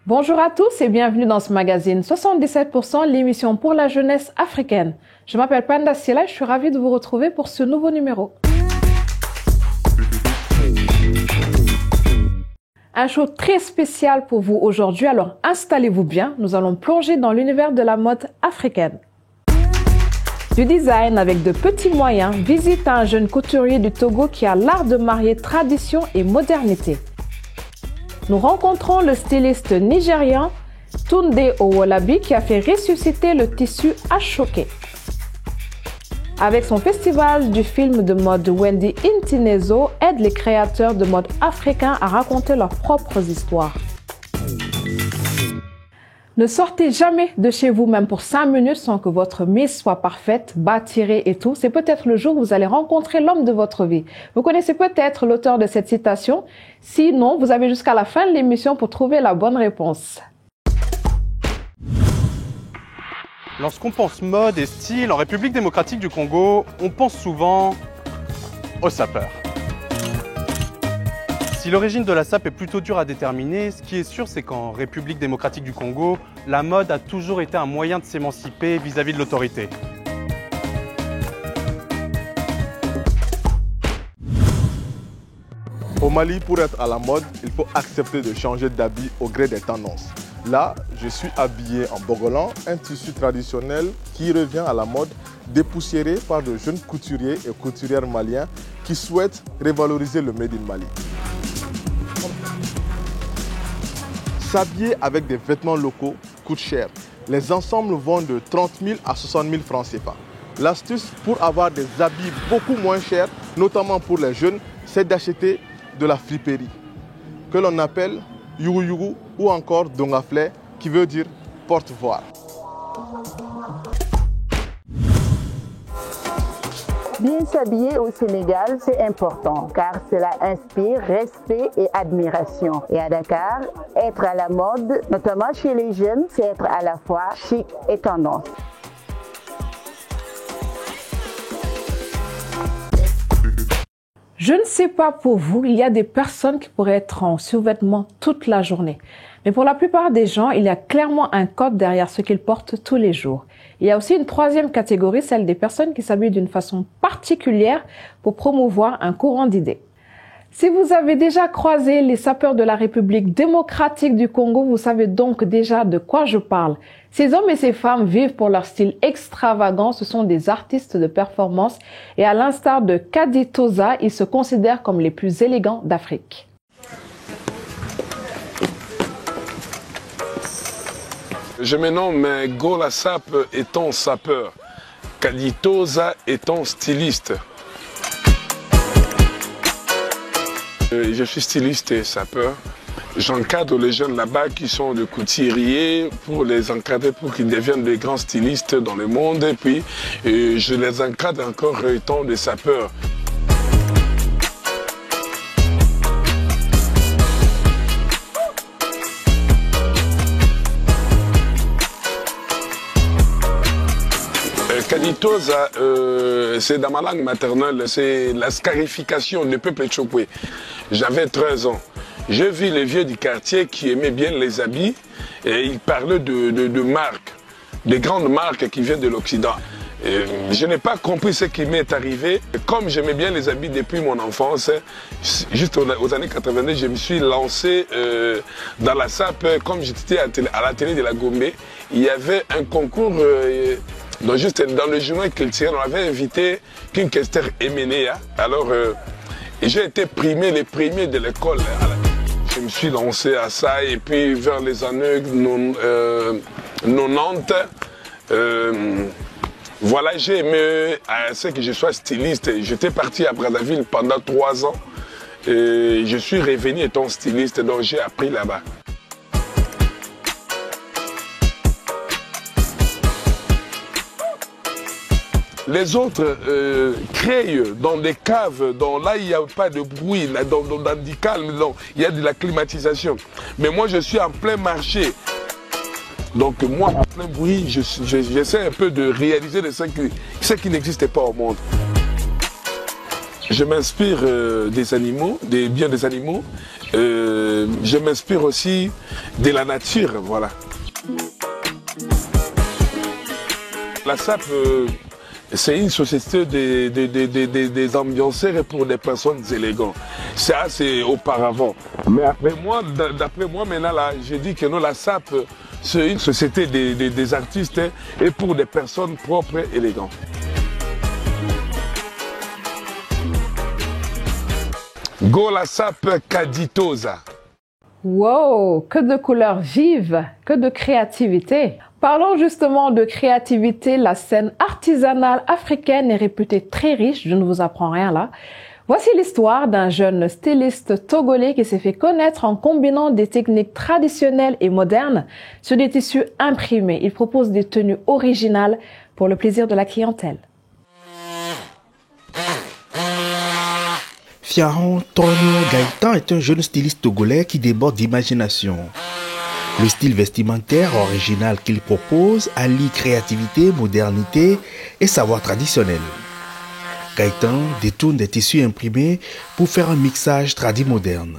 Bonjour à tous et bienvenue dans ce magazine 77%, l'émission pour la jeunesse africaine. Je m'appelle Panda Siela et je suis ravie de vous retrouver pour ce nouveau numéro. Un show très spécial pour vous aujourd'hui, alors installez-vous bien, nous allons plonger dans l'univers de la mode africaine. Du design avec de petits moyens, visite à un jeune couturier du Togo qui a l'art de marier tradition et modernité. Nous rencontrons le styliste nigérian Tunde Owolabi qui a fait ressusciter le tissu Ashoke. Avec son festival du film de mode, Wendy Intinezo aide les créateurs de mode africains à raconter leurs propres histoires. Ne sortez jamais de chez vous, même pour 5 minutes, sans que votre mise soit parfaite, bas tirée et tout. C'est peut-être le jour où vous allez rencontrer l'homme de votre vie. Vous connaissez peut-être l'auteur de cette citation. Sinon, vous avez jusqu'à la fin de l'émission pour trouver la bonne réponse. Lorsqu'on pense mode et style en République démocratique du Congo, on pense souvent aux sapeurs. Si l'origine de la sape est plutôt dure à déterminer, ce qui est sûr, c'est qu'en République démocratique du Congo, la mode a toujours été un moyen de s'émanciper vis-à-vis de l'autorité. Au Mali, pour être à la mode, il faut accepter de changer d'habit au gré des tendances. Là, je suis habillé en bogolan, un tissu traditionnel qui revient à la mode, dépoussiéré par de jeunes couturiers et couturières maliens qui souhaitent revaloriser le Made in Mali. S'habiller avec des vêtements locaux coûte cher. Les ensembles vont de 30 000 à 60 000 francs CFA. L'astuce pour avoir des habits beaucoup moins chers, notamment pour les jeunes, c'est d'acheter de la friperie, que l'on appelle yugu yugu ou encore dongaflé, qui veut dire porte-voile. Bien s'habiller au Sénégal, c'est important car cela inspire respect et admiration. Et à Dakar, être à la mode, notamment chez les jeunes, c'est être à la fois chic et tendance. Je ne sais pas pour vous, il y a des personnes qui pourraient être en survêtement toute la journée. Mais pour la plupart des gens, il y a clairement un code derrière ce qu'ils portent tous les jours. Il y a aussi une troisième catégorie, celle des personnes qui s'habillent d'une façon particulière pour promouvoir un courant d'idées. Si vous avez déjà croisé les sapeurs de la République démocratique du Congo, vous savez donc déjà de quoi je parle. Ces hommes et ces femmes vivent pour leur style extravagant, ce sont des artistes de performance et à l'instar de Kadi Toza, ils se considèrent comme les plus élégants d'Afrique. Je me nomme Gola Sap étant sapeur, Kadi Toza étant styliste. Je suis styliste et sapeur. J'encadre les jeunes là-bas qui sont de couturiers pour les encadrer pour qu'ils deviennent des grands stylistes dans le monde. Et puis, je les encadre encore étant des sapeurs. Kadi Toza, c'est dans ma langue maternelle, c'est la scarification du peuple tchokwe. J'avais 13 ans. Je vis les vieux du quartier qui aimaient bien les habits et ils parlaient de marques, de grandes marques qui viennent de l'Occident. Je n'ai pas compris ce qui m'est arrivé. Comme j'aimais bien les habits depuis mon enfance, juste aux années 90, je me suis lancé dans la sape. Comme j'étais à la télé de la Gombe, il y avait un concours. Donc juste dans le journal culturel, on avait invité King Kester Emenea. Alors j'ai été primé, les premiers de l'école. Je me suis lancé à ça et puis vers les années 90, voilà, j'ai aimé à ce que je sois styliste. J'étais parti à Brazzaville pendant 3 ans et je suis revenu étant styliste, donc j'ai appris là-bas. Les autres créent dans des caves, là il n'y a pas de bruit, là, dans du calme, il y a de la climatisation. Mais moi je suis en plein marché. Donc moi, en plein bruit, j'essaie un peu de réaliser ce qui n'existait pas au monde. Je m'inspire des animaux, des animaux. je m'inspire aussi de la nature, voilà. La SAP, c'est une société des ambianceurs et pour des personnes élégantes. Ça, c'est auparavant. Mais d'après moi, maintenant, là, je dis que non, la SAP, c'est une société des artistes et pour des personnes propres et élégantes. Go la SAP Caditosa. Wow, que de couleurs vives, que de créativité. Parlons justement de créativité. La scène artisanale africaine est réputée très riche, je ne vous apprends rien là. Voici l'histoire d'un jeune styliste togolais qui s'est fait connaître en combinant des techniques traditionnelles et modernes sur des tissus imprimés. Il propose des tenues originales pour le plaisir de la clientèle. Fiaron Tonio Gaëtan est un jeune styliste togolais qui déborde d'imagination. Le style vestimentaire original qu'il propose allie créativité, modernité et savoir traditionnel. Gaëtan détourne des tissus imprimés pour faire un mixage tradi-moderne.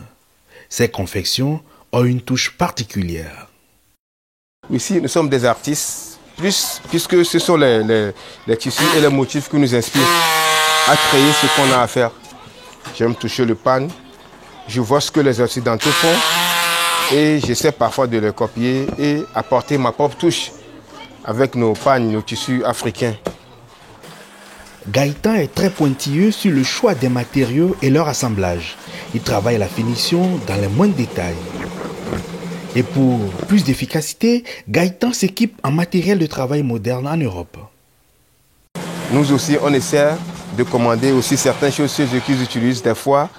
Ses confections ont une touche particulière. Ici, nous sommes des artistes, puisque ce sont les tissus et les motifs qui nous inspirent à créer ce qu'on a à faire. J'aime toucher le pan, je vois ce que les Occidentaux font et j'essaie parfois de les copier et apporter ma propre touche avec nos pagnes, nos tissus africains. Gaëtan est très pointilleux sur le choix des matériaux et leur assemblage. Il travaille à la finition dans les moindres détails. Et pour plus d'efficacité, Gaëtan s'équipe en matériel de travail moderne en Europe. Nous aussi, on essaie de commander aussi certaines choses chez eux qu'ils utilisent. Des fois,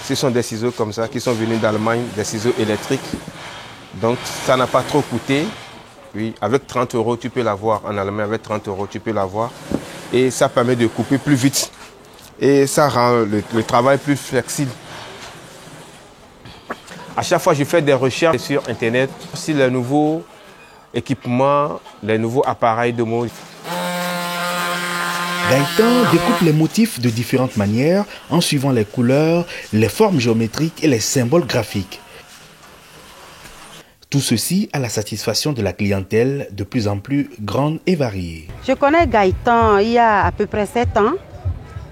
ce sont des ciseaux comme ça qui sont venus d'Allemagne, des ciseaux électriques. Donc ça n'a pas trop coûté. Oui, avec 30 €, tu peux l'avoir. En Allemagne, avec 30 €, tu peux l'avoir. Et ça permet de couper plus vite. Et ça rend le travail plus flexible. À chaque fois, je fais des recherches sur Internet sur les nouveaux équipements, les nouveaux appareils de mode. Gaëtan découpe les motifs de différentes manières en suivant les couleurs, les formes géométriques et les symboles graphiques. Tout ceci à la satisfaction de la clientèle de plus en plus grande et variée. Je connais Gaëtan il y a à peu près 7 ans.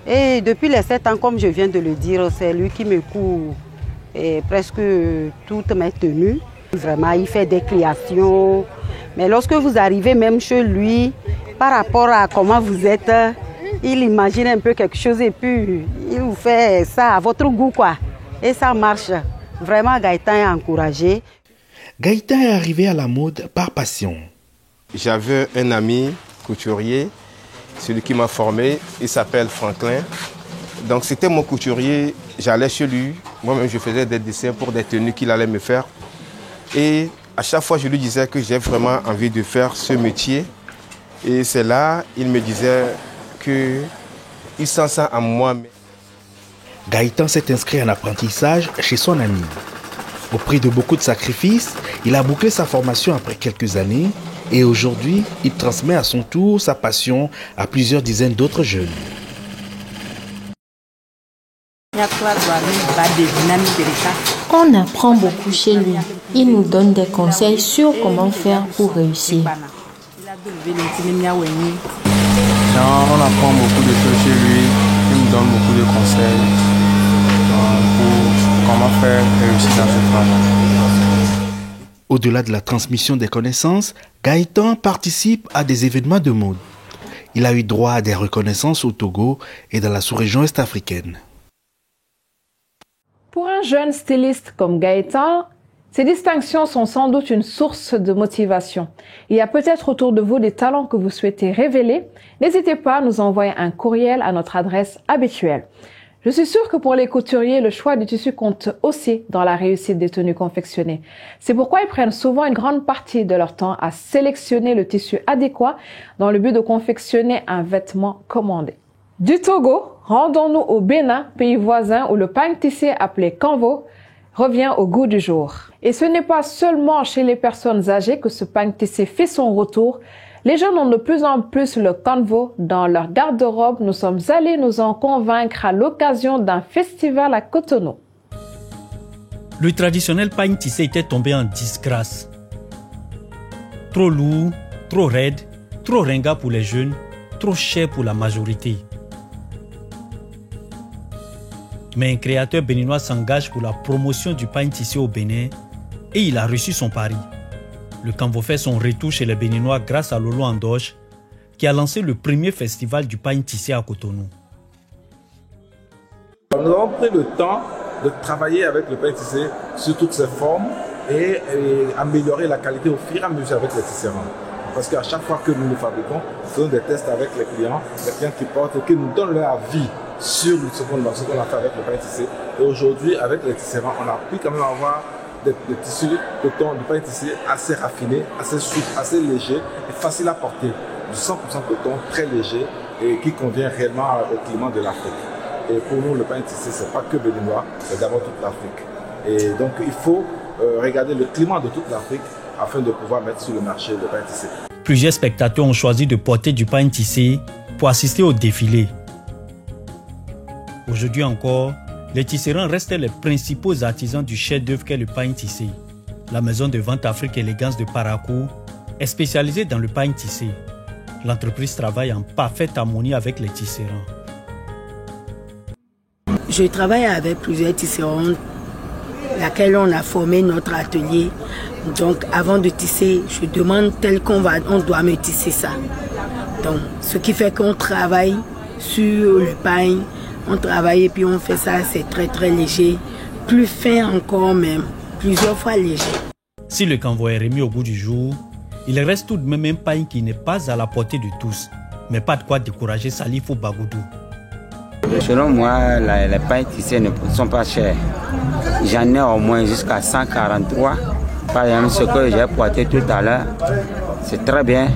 Et depuis les 7 ans, comme je viens de le dire, c'est lui qui me coud presque toutes mes tenues. Vraiment, il fait des créations. Mais lorsque vous arrivez même chez lui, par rapport à comment vous êtes, il imagine un peu quelque chose et puis il vous fait ça à votre goût, quoi. Et ça marche. Vraiment, Gaëtan est encouragé. Gaëtan est arrivé à la mode par passion. J'avais un ami couturier, celui qui m'a formé, il s'appelle Franklin. Donc c'était mon couturier, j'allais chez lui, moi-même je faisais des dessins pour des tenues qu'il allait me faire. Et à chaque fois je lui disais que j'ai vraiment envie de faire ce métier. Et c'est là, il me disait qu'il sent ça en moi. Gaëtan s'est inscrit en apprentissage chez son ami. Au prix de beaucoup de sacrifices, il a bouclé sa formation après quelques années et aujourd'hui, il transmet à son tour sa passion à plusieurs dizaines d'autres jeunes. On apprend beaucoup chez lui. Il nous donne des conseils sur comment faire pour réussir. On apprend beaucoup de choses chez lui. Il nous donne beaucoup de conseils pour comment faire réussir dans ce travail. Au-delà de la transmission des connaissances, Gaëtan participe à des événements de mode. Il a eu droit à des reconnaissances au Togo et dans la sous-région est-africaine. Pour un jeune styliste comme Gaëtan, ces distinctions sont sans doute une source de motivation. Il y a peut-être autour de vous des talents que vous souhaitez révéler. N'hésitez pas à nous envoyer un courriel à notre adresse habituelle. Je suis sûre que pour les couturiers, le choix du tissu compte aussi dans la réussite des tenues confectionnées. C'est pourquoi ils prennent souvent une grande partie de leur temps à sélectionner le tissu adéquat dans le but de confectionner un vêtement commandé. Du Togo, rendons-nous au Bénin, pays voisin où le pain tissé appelé kanvo revient au goût du jour. Et ce n'est pas seulement chez les personnes âgées que ce pain tissé fait son retour. Les jeunes ont de plus en plus le kanvo dans leur garde-robe. Nous sommes allés nous en convaincre à l'occasion d'un festival à Cotonou. Le traditionnel pagne tissé était tombé en disgrâce. Trop lourd, trop raide, trop ringard pour les jeunes, trop cher pour la majorité. Mais un créateur béninois s'engage pour la promotion du pagne tissé au Bénin et il a reçu son pari. Le Kanvo fait son retour chez les Béninois grâce à Lolo Andoche qui a lancé le premier festival du pagne tissé à Cotonou. Nous avons pris le temps de travailler avec le pagne tissé sur toutes ses formes et améliorer la qualité au fur et à mesure avec les tisserands. Parce qu'à chaque fois que nous le fabriquons, nous faisons des tests avec les clients qui portent et qui nous donnent leur avis sur ce qu'on a fait avec le pagne tissé. Et aujourd'hui, avec les tisserands, on a pu quand même avoir des tissus coton, du pagne tissé assez raffinés, assez souple, assez léger et facile à porter. Du 100% coton, très léger et qui convient réellement au climat de l'Afrique. Et pour nous, le pagne tissé, ce n'est pas que béninois, c'est d'abord toute l'Afrique. Et donc, il faut regarder le climat de toute l'Afrique afin de pouvoir mettre sur le marché le pagne tissé. Plusieurs spectateurs ont choisi de porter du pagne tissé pour assister au défilé. Aujourd'hui encore, les tisserands restent les principaux artisans du chef-d'œuvre qu'est le pagne tissé. La maison de vente Afrique Élégance de Parakou est spécialisée dans le pagne tissé. L'entreprise travaille en parfaite harmonie avec les tisserands. Je travaille avec plusieurs tisserands, laquelle on a formé notre atelier. Donc avant de tisser, je demande on doit me tisser ça. Donc ce qui fait qu'on travaille sur le pagne, on travaille et puis on fait ça, c'est très très léger, plus fin encore même, plusieurs fois léger. Si le Kanvo est remis au goût du jour, il reste tout de même un pagne qui n'est pas à la portée de tous, mais pas de quoi décourager Salif ou Bagoudou. Selon moi, les pailles tissées ne sont pas chères. J'en ai au moins jusqu'à 143. Par exemple, ce que j'ai porté tout à l'heure, c'est très bien.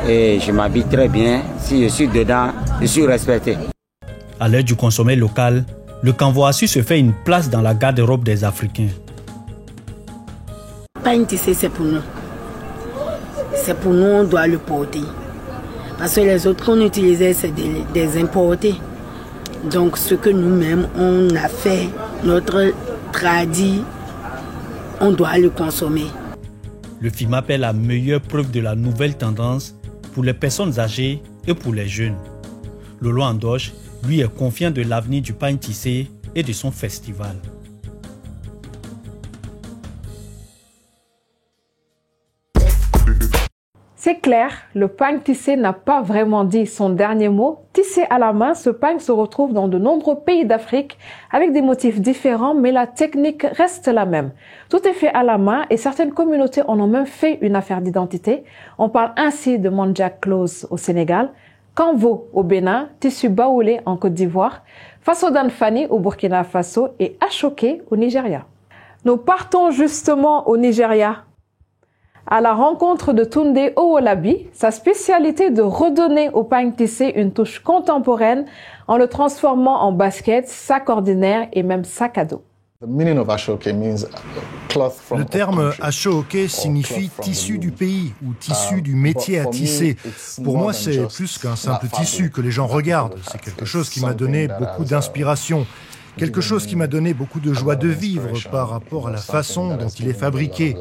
Et je m'habille très bien. Si je suis dedans, je suis respecté. À l'heure du consommé local, le Kanvo a su se faire une place dans la garde-robe des Africains. Pagne tissé, c'est pour nous. C'est pour nous, on doit le porter. Parce que les autres qu'on utilisait, c'est des importés. Donc ce que nous-mêmes, on a fait, notre tradit, on doit le consommer. Le FIMAP est la meilleure preuve de la nouvelle tendance pour les personnes âgées et pour les jeunes. Lolo Andoche, lui, est confiant de l'avenir du pagne tissé et de son festival. C'est clair, le pagne tissé n'a pas vraiment dit son dernier mot. Tissé à la main, ce pagne se retrouve dans de nombreux pays d'Afrique avec des motifs différents, mais la technique reste la même. Tout est fait à la main et certaines communautés en ont même fait une affaire d'identité. On parle ainsi de Mandjak Close au Sénégal, Kanvo au Bénin, tissu baoulé en Côte d'Ivoire, Faso Danfani au Burkina Faso et Ashoke au Nigeria. Nous partons justement au Nigeria, à la rencontre de Tunde Owolabi, sa spécialité de redonner au pagne tissé une touche contemporaine en le transformant en basket, sac ordinaire et même sac à dos. Le terme ashoke signifie tissu du pays ou tissu du métier à tisser. Pour moi, c'est plus qu'un simple tissu que les gens regardent. C'est quelque chose qui m'a donné beaucoup d'inspiration. Quelque chose qui m'a donné beaucoup de joie de vivre par rapport à la façon dont il est fabriqué.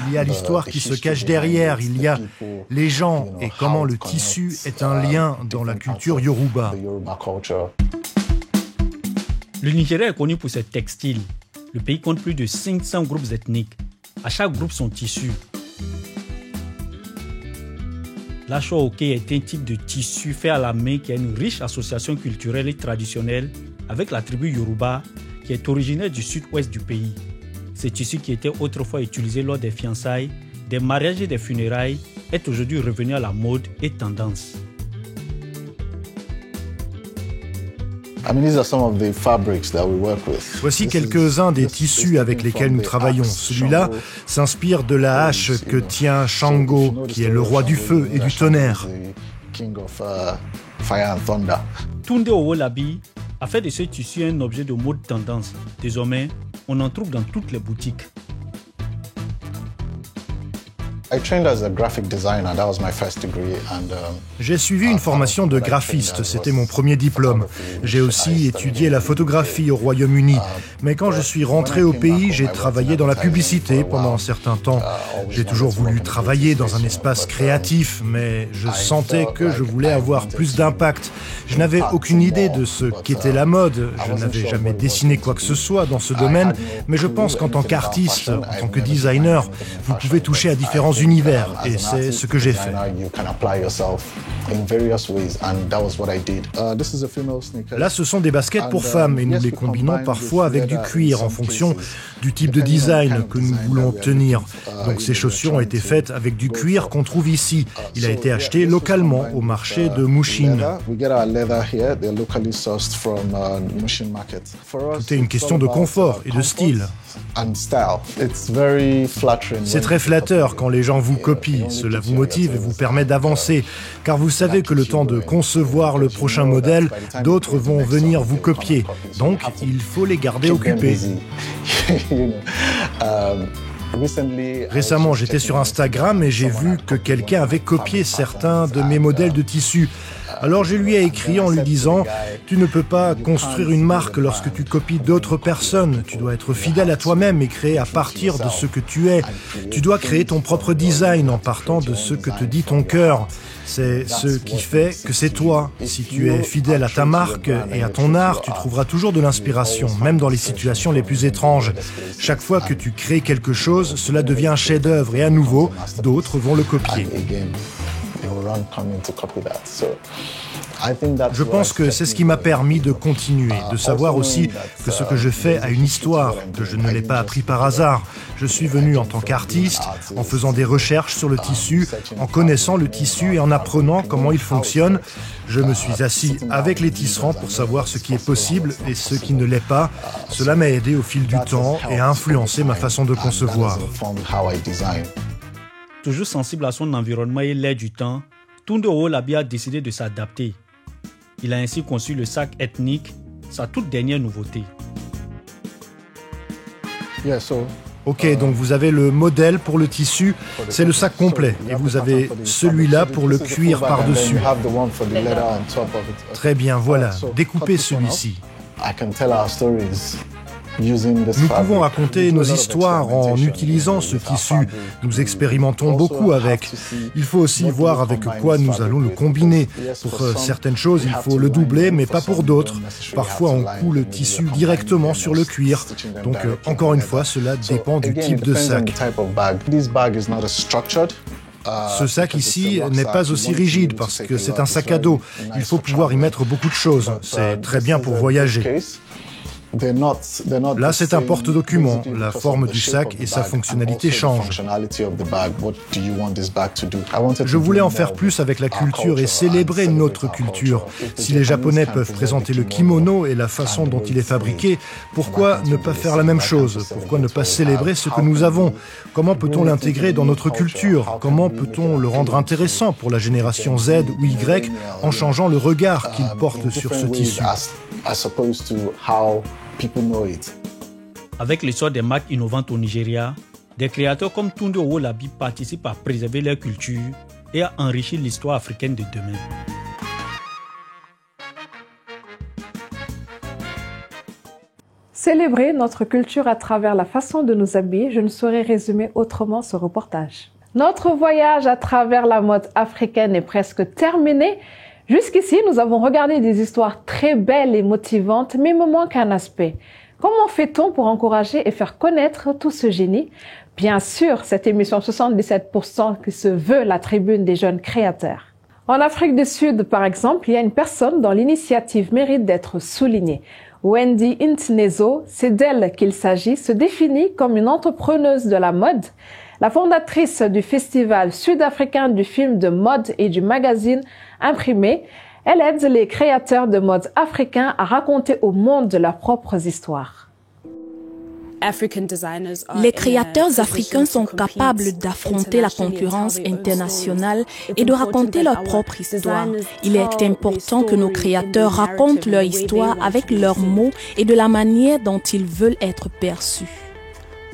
Il y a l'histoire qui se cache derrière, il y a les gens et comment le tissu est un lien dans la culture Yoruba. Le Nigeria est connu pour ses textiles. Le pays compte plus de 500 groupes ethniques. À chaque groupe son tissu. L'ashoke est un type de tissu fait à la main qui a une riche association culturelle et traditionnelle avec la tribu Yoruba qui est originaire du sud-ouest du pays. Ce tissu qui était autrefois utilisé lors des fiançailles, des mariages et des funérailles est aujourd'hui revenu à la mode et tendance. Voici quelques-uns des tissus avec lesquels nous travaillons. Celui-là s'inspire de la hache que tient Shango, qui est le roi du feu et du tonnerre. Tunde Owolabi a fait de ce tissu un objet de mode tendance. Désormais, on en trouve dans toutes les boutiques. J'ai suivi une formation de graphiste, c'était mon premier diplôme. J'ai aussi étudié la photographie au Royaume-Uni. Mais quand je suis rentré au pays, j'ai travaillé dans la publicité pendant un certain temps. J'ai toujours voulu travailler dans un espace créatif, mais je sentais que je voulais avoir plus d'impact. Je n'avais aucune idée de ce qu'était la mode. Je n'avais jamais dessiné quoi que ce soit dans ce domaine, mais je pense qu'en tant qu'artiste, en tant que designer, vous pouvez toucher à différents univers, et c'est ce que j'ai fait. Là, ce sont des baskets pour femmes, et nous les combinons parfois avec du cuir en fonction du type de design que nous voulons obtenir. Donc ces chaussures ont été faites avec du cuir qu'on trouve ici. Il a été acheté localement au marché de Mushin. Tout est une question de confort et de style. C'est très flatteur quand les gens vous copient. Cela vous motive et vous permet d'avancer, car vous savez que le temps de concevoir le prochain modèle, d'autres vont venir vous copier. Donc, il faut les garder occupés. Récemment, j'étais sur Instagram et j'ai vu que quelqu'un avait copié certains de mes modèles de tissu. Alors je lui ai écrit en lui disant « Tu ne peux pas construire une marque lorsque tu copies d'autres personnes. Tu dois être fidèle à toi-même et créer à partir de ce que tu es. Tu dois créer ton propre design en partant de ce que te dit ton cœur. C'est ce qui fait que c'est toi. Si tu es fidèle à ta marque et à ton art, tu trouveras toujours de l'inspiration, même dans les situations les plus étranges. Chaque fois que tu crées quelque chose, cela devient un chef-d'œuvre et à nouveau, d'autres vont le copier. » Je pense que c'est ce qui m'a permis de continuer, de savoir aussi que ce que je fais a une histoire, que je ne l'ai pas appris par hasard. Je suis venu en tant qu'artiste, en faisant des recherches sur le tissu, en connaissant le tissu et en apprenant comment il fonctionne. Je me suis assis avec les tisserands pour savoir ce qui est possible et ce qui ne l'est pas. Cela m'a aidé au fil du temps et a influencé ma façon de concevoir. Toujours sensible à son environnement et l'air du temps, Tunde Owolabi a décidé de s'adapter. Il a ainsi conçu le sac ethnique, sa toute dernière nouveauté. Ok, donc vous avez le modèle pour le tissu, c'est le sac complet. Et vous avez celui-là pour le cuir par-dessus. Très bien, voilà. Découpez celui-ci. Nous pouvons raconter nos histoires en utilisant ce tissu. Nous expérimentons beaucoup avec. Il faut aussi voir avec quoi nous allons le combiner. Pour certaines choses, il faut le doubler, mais pas pour d'autres. Parfois, on coud le tissu directement sur le cuir. Donc, encore une fois, cela dépend du type de sac. Ce sac ici n'est pas aussi rigide parce que c'est un sac à dos. Il faut pouvoir y mettre beaucoup de choses. C'est très bien pour voyager. Là, c'est un porte-document. La forme du sac et sa fonctionnalité changent. Je voulais en faire plus avec la culture et célébrer notre culture. Si les Japonais peuvent présenter le kimono et la façon dont il est fabriqué, pourquoi ne pas faire la même chose? Pourquoi ne pas célébrer ce que nous avons? Comment peut-on l'intégrer dans notre culture? Comment peut-on le rendre intéressant pour la génération Z ou Y en changeant le regard qu'ils portent sur ce tissu? Avec l'essor des marques innovantes au Nigeria, des créateurs comme Tunde Owolabi participent à préserver leur culture et à enrichir l'histoire africaine de demain. Célébrer notre culture à travers la façon de nous habiller, je ne saurais résumer autrement ce reportage. Notre voyage à travers la mode africaine est presque terminé. Jusqu'ici, nous avons regardé des histoires très belles et motivantes, mais il me manque un aspect. Comment fait-on pour encourager et faire connaître tout ce génie? Bien sûr, cette émission 77% qui se veut la tribune des jeunes créateurs. En Afrique du Sud, par exemple, il y a une personne dont l'initiative mérite d'être soulignée. Wendy Ntnezo, c'est d'elle qu'il s'agit, se définit comme une entrepreneuse de la mode. La fondatrice du Festival sud-africain du film de mode et du magazine Imprimé, elle aide les créateurs de mode africains à raconter au monde leurs propres histoires. Les créateurs africains sont capables d'affronter la concurrence internationale et de raconter leur propre histoire. Il est important que nos créateurs racontent leur histoire avec leurs mots et de la manière dont ils veulent être perçus.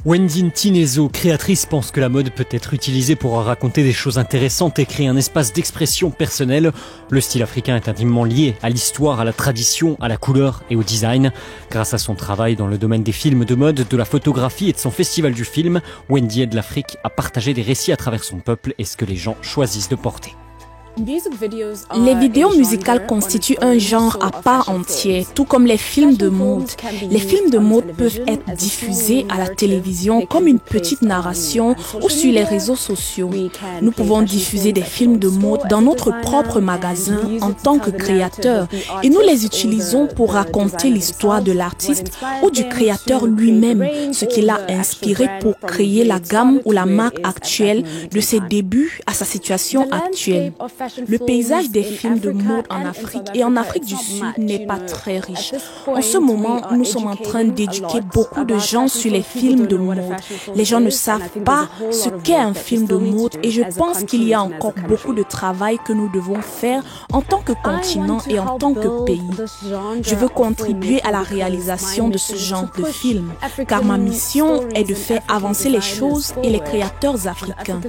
Wendy Ntinezo, créatrice, pense que la mode peut être utilisée pour raconter des choses intéressantes et créer un espace d'expression personnelle. Le style africain est intimement lié à l'histoire, à la tradition, à la couleur et au design. Grâce à son travail dans le domaine des films de mode, de la photographie et de son festival du film, Wendy aide l'Afrique à partager des récits à travers son peuple et ce que les gens choisissent de porter. Les vidéos musicales constituent un genre à part entière, tout comme les films de mode. Les films de mode peuvent être diffusés à la télévision comme une petite narration ou sur les réseaux sociaux. Nous pouvons diffuser des films de mode dans notre propre magasin en tant que créateurs et nous les utilisons pour raconter l'histoire de l'artiste ou du créateur lui-même, ce qui l'a inspiré pour créer la gamme ou la marque actuelle de ses débuts à sa situation actuelle. Le paysage des films de mode en Afrique et en Afrique du Sud n'est pas très riche. En ce moment, nous sommes en train d'éduquer beaucoup de gens sur les films de mode. Les gens ne savent pas ce qu'est un film de mode et je pense qu'il y a encore beaucoup de travail que nous devons faire en tant que continent et en tant que pays. Je veux contribuer à la réalisation de ce genre de film, car ma mission est de faire avancer les choses et les créateurs africains.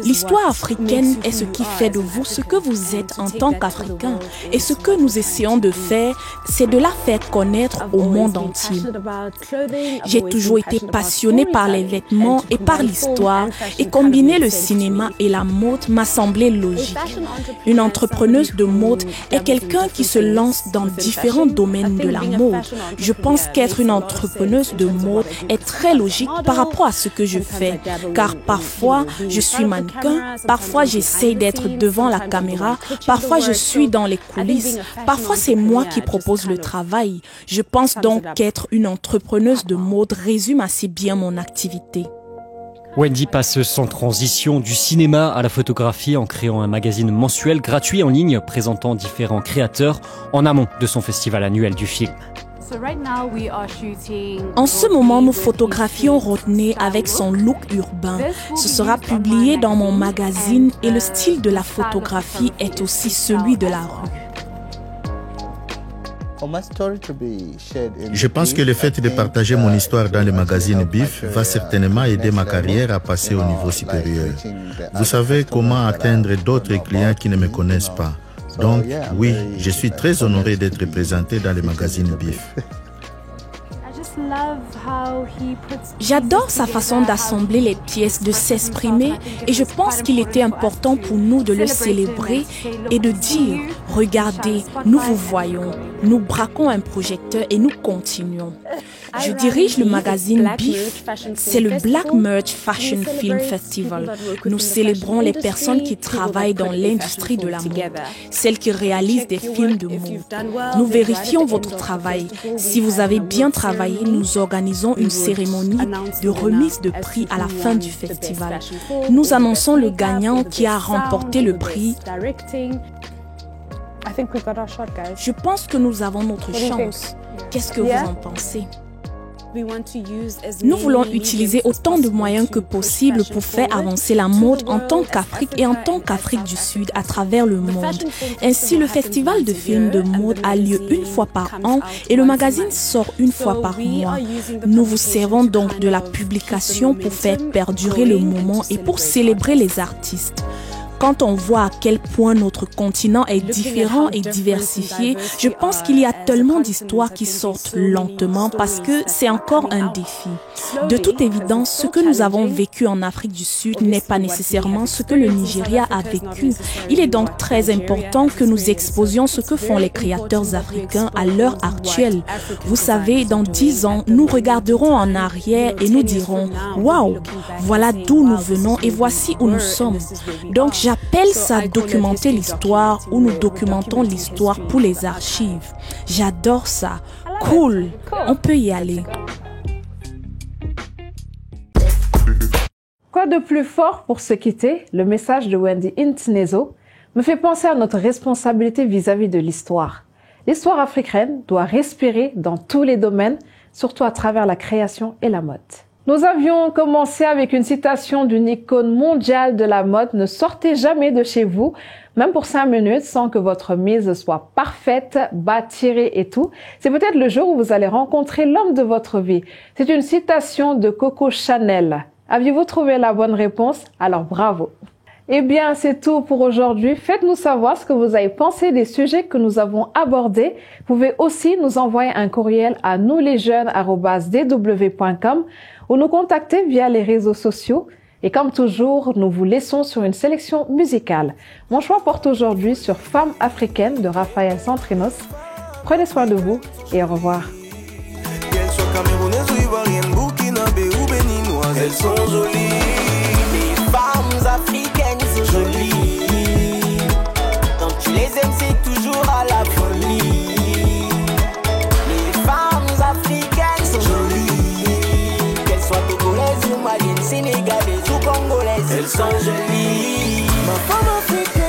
L'histoire africaine est ce qui fait de vous ce que vous êtes en tant qu'Africain. Et ce que nous essayons de faire, c'est de la faire connaître au monde entier. J'ai toujours été passionnée par les vêtements et par l'histoire, et combiner le cinéma et la mode m'a semblé logique. Une entrepreneuse de mode est quelqu'un qui se lance dans différents domaines de la mode. Je pense qu'être une entrepreneuse de mode est très logique par rapport à ce que je fais, car parfois je suis mannequin, parfois j'essaie d'être devant la caméra, parfois je suis dans les coulisses, parfois c'est moi qui propose le travail. Je pense donc qu'être une entrepreneuse de mode résume assez bien mon activité. Wendy passe sans transition du cinéma à la photographie en créant un magazine mensuel gratuit en ligne présentant différents créateurs en amont de son festival annuel du film. En ce moment, nous photographions Rodney avec son look urbain. Ce sera publié dans mon magazine et le style de la photographie est aussi celui de la rue. Je pense que le fait de partager mon histoire dans le magazine BIF va certainement aider ma carrière à passer au niveau supérieur. Vous savez comment atteindre d'autres clients qui ne me connaissent pas. Donc, oui, je suis très honoré d'être présenté dans le magazine BIF. J'adore sa façon d'assembler les pièces, de s'exprimer et je pense qu'il était important pour nous de le célébrer et de dire « Regardez, nous vous voyons, nous braquons un projecteur et nous continuons ». Je dirige le magazine BIF, c'est le Black Merch Fashion Film Festival. Nous célébrons les personnes qui travaillent dans l'industrie de la mode, celles qui réalisent des films de mode. Nous vérifions votre travail. Si vous avez bien travaillé, nous organisons une cérémonie de remise de prix à la fin du festival. Nous annonçons le gagnant qui a remporté le prix. Je pense que nous avons notre chance. Qu'est-ce que vous en pensez? Nous voulons utiliser autant de moyens que possible pour faire avancer la mode en tant qu'Afrique et en tant qu'Afrique du Sud à travers le monde. Ainsi, le festival de films de mode a lieu une fois par an et le magazine sort une fois par mois. Nous vous servons donc de la publication pour faire perdurer le moment et pour célébrer les artistes. Quand on voit à quel point notre continent est différent et diversifié, je pense qu'il y a tellement d'histoires qui sortent lentement parce que c'est encore un défi. De toute évidence, ce que nous avons vécu en Afrique du Sud n'est pas nécessairement ce que le Nigeria a vécu. Il est donc très important que nous exposions ce que font les créateurs africains à l'heure actuelle. Vous savez, dans 10 ans, nous regarderons en arrière et nous dirons « Waouh, voilà d'où nous venons et voici où nous sommes ». Donc, j'appelle ça documenter l'histoire où nous documentons l'histoire pour les archives. J'adore ça. Cool. On peut y aller. Quoi de plus fort pour se quitter? Le message de Wendy Ntinezo me fait penser à notre responsabilité vis-à-vis de l'histoire. L'histoire africaine doit respirer dans tous les domaines, surtout à travers la création et la mode. Nous avions commencé avec une citation d'une icône mondiale de la mode. Ne sortez jamais de chez vous, même pour 5 minutes, sans que votre mise soit parfaite, bas tirée et tout. C'est peut-être le jour où vous allez rencontrer l'homme de votre vie. C'est une citation de Coco Chanel. Aviez-vous trouvé la bonne réponse? Alors bravo. Eh bien, c'est tout pour aujourd'hui. Faites-nous savoir ce que vous avez pensé des sujets que nous avons abordés. Vous pouvez aussi nous envoyer un courriel à nouslesjeunes@dw.com ou nous contacter via les réseaux sociaux. Et comme toujours, nous vous laissons sur une sélection musicale. Mon choix porte aujourd'hui sur Femme africaine de Raphaël Santrinos. Prenez soin de vous et au revoir. Qu'elles soient camerounaises ou ivoiriennes, burkinabé ou béninoises, elles sont jolies. Les femmes africaines sont jolies. Quand tu les aimes, c'est toujours à la folie. Les femmes africaines sont jolies. Qu'elles soient togolaises ou maliennes, sénégalaises ou congolaises, elles sont jolies. Ma femme africaine.